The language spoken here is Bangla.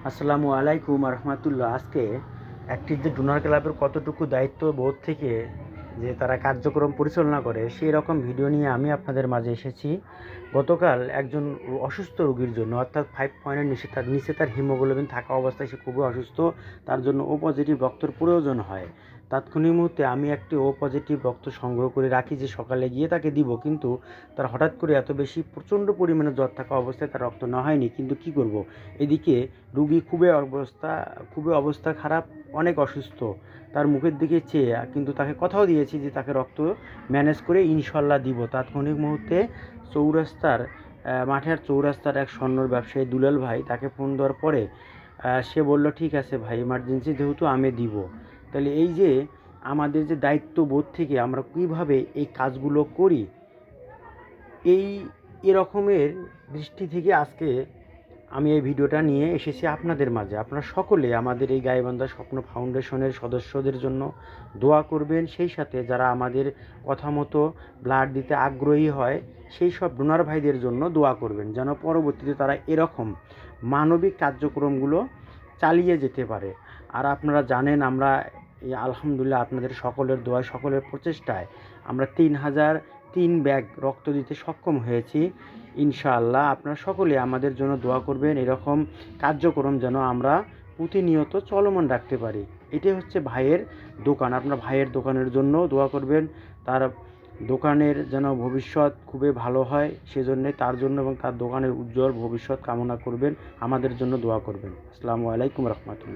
আসসালামু আলাইকুম রহমতুল্লাহ। আজকে একটি যে ডোনার ক্লাবের কতটুকু দায়িত্ব বোধ থেকে যে তারা কার্যক্রম পরিচালনা করে সেই রকম ভিডিও নিয়ে আমি আপনাদের মাঝে এসেছি। গতকাল একজন অসুস্থ রোগীর জন্য, অর্থাৎ 5 পয়েন্টের নিচে তার হিমোগ্লোবিন থাকা অবস্থায় সে খুবই অসুস্থ, তার জন্য ও পজিটিভ রক্তের প্রয়োজন হয়। তাৎক্ষণিক মুহূর্তে আমি একটি ও পজিটিভ রক্ত সংগ্রহ করে রাখি যে সকালে গিয়ে তাকে দিব, কিন্তু তার হঠাৎ করে এত বেশি প্রচণ্ড পরিমাণে জ্বর থাকা অবস্থায় তার রক্ত নেওয়া হয়নি। কিন্তু কি করব, এদিকে রুগী খুবই অবস্থা খারাপ, অনেক অসুস্থ। তার মুখের দিকে চেয়ে কিন্তু তাকে কথাও দিয়েছি যে তাকে রক্ত ম্যানেজ করে ইনশাল্লাহ দিব। তাৎক্ষণিক মুহূর্তে চৌরাস্তার মাঠের চৌরাস্তার এক স্বর্ণর ব্যবসায়ী দুলাল ভাই, তাকে ফোন দেওয়ার পরে সে বলল ঠিক আছে ভাই, এমার্জেন্সি যেহেতু আমি দিব। তাহলে এই যে আমাদের যে দায়িত্ববোধ থেকে আমরা কীভাবে এই কাজগুলো করি, এই এরকমের দৃষ্টি থেকে আজকে আমি এই ভিডিওটা নিয়ে এসেছি আপনাদের মাঝে। আপনারা সকলে আমাদের এই গাইবান্ধা স্বপ্ন ফাউন্ডেশনের সদস্যদের জন্য দোয়া করবেন। সেই সাথে যারা আমাদের কথা মতো ব্লাড দিতে আগ্রহী হয় সেই সব ডোনার ভাইদের জন্য দোয়া করবেন, যেন পরবর্তীতে তারা এরকম মানবিক কার্যক্রমগুলো চালিয়ে যেতে পারে। আর আপনারা জানেন, আমরা এই আলহামদুলিল্লাহ আপনাদের সকলের দোয়ায়, সকলের প্রচেষ্টায় আমরা 3003 ব্যাগ রক্ত দিতে সক্ষম হয়েছি। ইনশাআল্লাহ আপনারা সকলে আমাদের জন্য দোয়া করবেন, এরকম কার্যক্রম যেন আমরা প্রতিনিয়ত চলমান রাখতে পারি। এটাই হচ্ছে ভাইয়ের দোকান। আপনার ভাইয়ের দোকানের জন্য দোয়া করবেন, তার দোকানের যেন ভবিষ্যৎ খুবই ভালো হয় সেজন্যে তার জন্য এবং তার দোকানের উজ্জ্বল ভবিষ্যৎ কামনা করবেন। আমাদের জন্য দোয়া করবেন। আসসালামু আলাইকুম রহমতুল্লাহ।